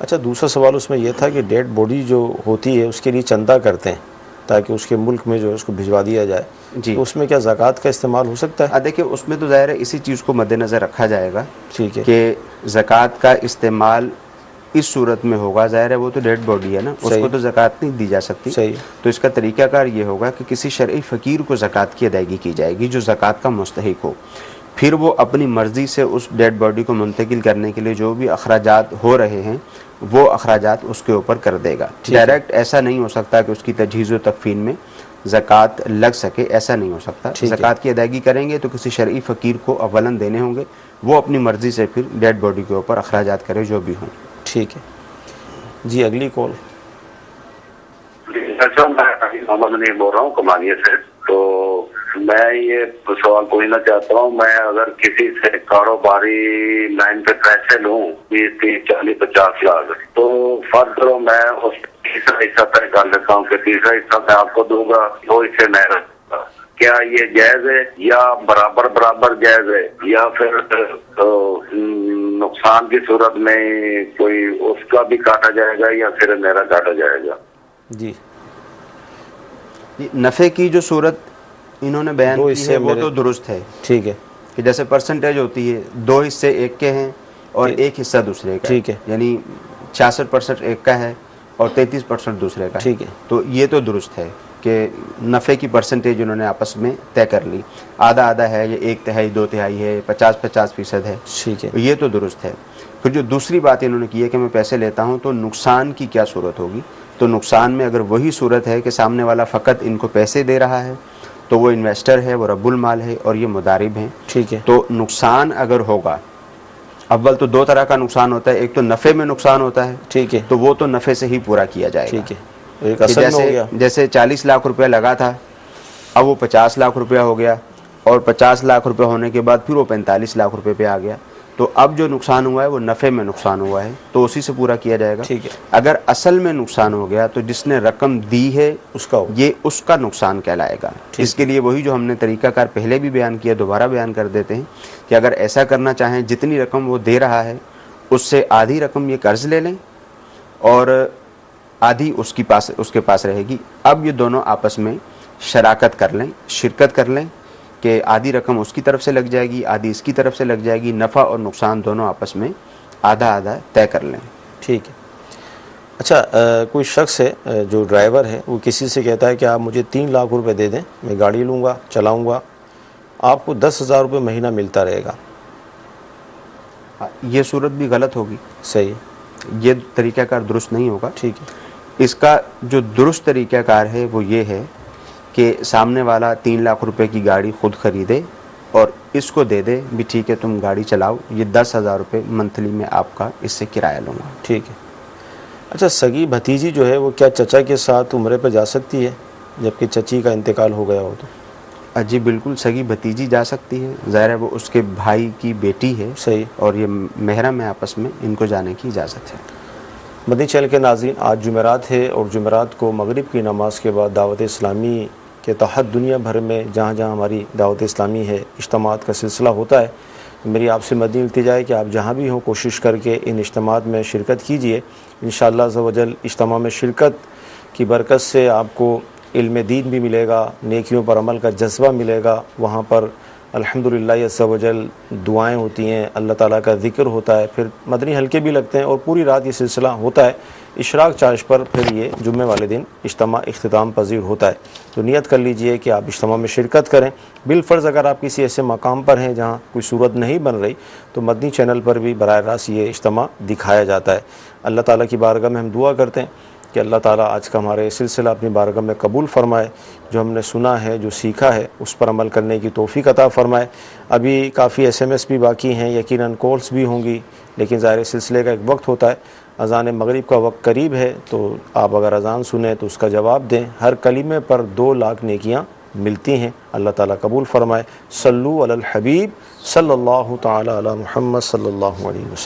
A: अच्छा, दूसरा सवाल उसमें यह था कि डेड बॉडी जो होती है उसके लिए चंदा करते हैं ताकि उसके मुल्क में जो है उसको भिजवा दिया जाए जी, तो उसमें क्या ज़कात का इस्तेमाल हो सकता है?
B: देखिए उसमें तो ज़ाहिर है इसी चीज़ को मद्देनज़र रखा जाएगा,
A: ठीक है,
B: कि ज़कात का इस्तेमाल इस सूरत में होगा। ज़ाहिर है वो तो डेड बॉडी है ना, उसको तो ज़कात नहीं दी जा सकती।
A: सही।
B: तो इसका तरीक़ाकार ये होगा कि किसी शरई फ़कीर को ज़कात की अदायगी की जाएगी जो ज़कात का मुस्तहिक हो, फिर वो अपनी मर्ज़ी से उस डेड बॉडी को मुंतकिल करने के लिए जो भी अखराजात हो रहे हैं वो अखराजात उसके ऊपर कर देगा। डायरेक्ट ऐसा नहीं हो सकता कि उसकी तजहीज़ व तकफ़ीन में ज़कात लग सके, ऐसा नहीं हो सकता। ज़कात की अदायगी करेंगे तो किसी शरई फ़कीर को अव्वलन देने होंगे, वो अपनी मर्ज़ी से फिर डेड बॉडी के ऊपर अखराजात करे जो भी हों।
A: ठीक है जी, अगली कॉल।
O: मैं मोहम्मद नहीं बोल रहा हूँ कमानिया से। तो मैं ये सवाल पूछना चाहता हूँ, मैं अगर किसी से कारोबारी लाइन पे पैसे लूँ 20, 30, 40, 50 लाख, तो फर्ज करो मैं उस तीसरा हिस्सा तय कर लेता हूँ कि तीसरा हिस्सा मैं आपको दूंगा, 2 हिस्से मैं रखूंगा, क्या ये जायज है या बराबर बराबर जायज है, या फिर तो नुकसान की सूरत में कोई उसका भी काटा जाएगा या फिर मेरा काटा जाएगा?
A: जी,
B: नफ़े की जो सूरत इन्होंने बयान की है वो तो दुरुस्त है। ठीक है, कि जैसे परसेंटेज होती है 2 हिस्से एक के हैं और 1 हिस्सा दूसरे का, ठीक है, यानी 66% एक का है और 33% दूसरे का। ठीक है, तो ये तो दुरुस्त है कि नफ़े की परसेंटेज उन्होंने आपस में तय कर ली, आधा आधा है, ये 1 तिहाई 2 तिहाई है, 50-50% है। ठीक है, ये तो दुरुस्त है। फिर जो दूसरी बात इन्होंने की है कि मैं पैसे लेता हूँ तो नुकसान की क्या सूरत होगी, तो नुकसान में अगर वही सूरत है कि सामने वाला फ़कत इनको पैसे दे रहा है तो वो इन्वेस्टर है, वो रब्बुल माल है और ये मुदारिब हैं। ठीक है, तो नुकसान अगर होगा, अव्वल तो 2 तरह का नुकसान होता है, एक तो नफ़े में नुकसान होता है, ठीक है, तो वो तो नफ़े से ही पूरा किया जाएगा। ठीक है, एक असल में हो गया, जैसे 40 लाख रुपया लगा था, अब वो 50 लाख रुपया हो गया और 50 लाख रुपया होने के बाद फिर वो 45 लाख रुपये पे आ गया, तो अब जो नुकसान हुआ है वो नफ़े में नुकसान हुआ है, तो उसी से पूरा किया जाएगा। ठीक है, अगर असल में नुकसान हो गया तो जिसने रकम दी है उसका नुकसान कहलाएगा। इसके लिए वही जो हमने तरीक़ाकार पहले भी बयान किया, दोबारा बयान कर देते हैं कि अगर ऐसा करना चाहें, जितनी रकम वो दे रहा है उससे आधी रकम ये कर्ज़ ले लें और आधी उसके पास रहेगी। अब ये दोनों आपस में शराकत कर लें, शिरकत कर लें कि आधी रकम उसकी तरफ से लग जाएगी, आधी इसकी तरफ से लग जाएगी, नफ़ा और नुकसान दोनों आपस में आधा आधा तय कर लें। ठीक है।
A: अच्छा, कोई शख्स है जो ड्राइवर है, वो किसी से कहता है कि आप मुझे 3 लाख रुपए दे दें, मैं गाड़ी लूँगा, चलाऊँगा, आपको 10,000 रुपये महीना मिलता रहेगा।
B: ये सूरत भी गलत होगी।
A: सही,
B: ये तरीक़ाकार दुरुस्त नहीं होगा।
A: ठीक है,
B: इसका जो दुरुस्त तरीक़ाकार है वो ये है कि सामने वाला 3 लाख रुपए की गाड़ी खुद ख़रीदे और इसको दे दे भी, ठीक है तुम गाड़ी चलाओ, ये 10,000 रुपये मंथली में आपका इससे किराया लूँगा।
A: ठीक है। अच्छा, सगी भतीजी जो है वो क्या चचा के साथ उम्रे पर जा सकती है जबकि चची का इंतकाल हो गया हो तो?
B: जी बिल्कुल, सगी भतीजी जा सकती है, ज़ाहिर है वो उसके भाई की बेटी है। सही, और ये महरम है, आपस में इनको जाने की इजाज़त है।
A: मदनी चैनल के नाज़रीन, आज जुमेरात है और जुमेरात को मगरिब की नमाज के बाद दावत इस्लामी के तहत दुनिया भर में जहाँ जहाँ हमारी दावत इस्लामी है, इज्तिमात का सिलसिला होता है। मेरी आपसे मदनी इल्तिजा है कि आप जहाँ भी हों कोशिश करके इन इज्तिमात में शिरकत कीजिए। इंशाअल्लाह अज़्ज़ व जल इज्तिमा में शिरकत की बरकत से आपको इल्म दीन भी मिलेगा, नेकियों पर अमल का जज्बा मिलेगा। वहाँ पर अल्हम्दुलिल्लाह अज़्ज़ व जल दुआएँ होती हैं, अल्लाह ताला का ज़िक्र होता है, फिर मदनी हल्के भी लगते हैं और पूरी रात ये सिलसिला होता है। इशराक चाश पर फिर ये जुम्मे वाले दिन इज्तिमा इख्तिताम पजीर होता है। तो नियत कर लीजिए कि आप इज्तिमा में शिरकत करें। बिलफ़र्ज़ अगर आप किसी ऐसे मकाम पर हैं जहाँ कोई सूरत नहीं बन रही तो मदनी चैनल पर भी बराह रास्त ये इज्तिमा दिखाया जाता है। अल्लाह ताला की बारगाह में हम दुआ करते हैं कि अल्लाह ताला आज का हमारा ये सिलसिला अपनी बारगाह में कबूल फ़रमाए, जो हमने सुना है, जो सीखा है, उस पर अमल करने की तौफ़ीक़ अता फ़रमाए। अभी काफ़ी SMS भी बाकी हैं, यकीनन कॉल्स भी होंगी, लेकिन ज़ाहिर सिलसिले का एक वक्त होता है। अज़ान मगरिब का वक्त करीब है, तो आप अगर अज़ान सुने तो उसका जवाब दें। हर कलीमे पर 2 लाख नेकियाँ मिलती हैं। अल्लाह ताला कबूल फरमाए। सल्लु अलल हबीब सल्लल्लाहु ताला अला मुहम्मद सल्लल्लाहु अलैहि वसल्लम।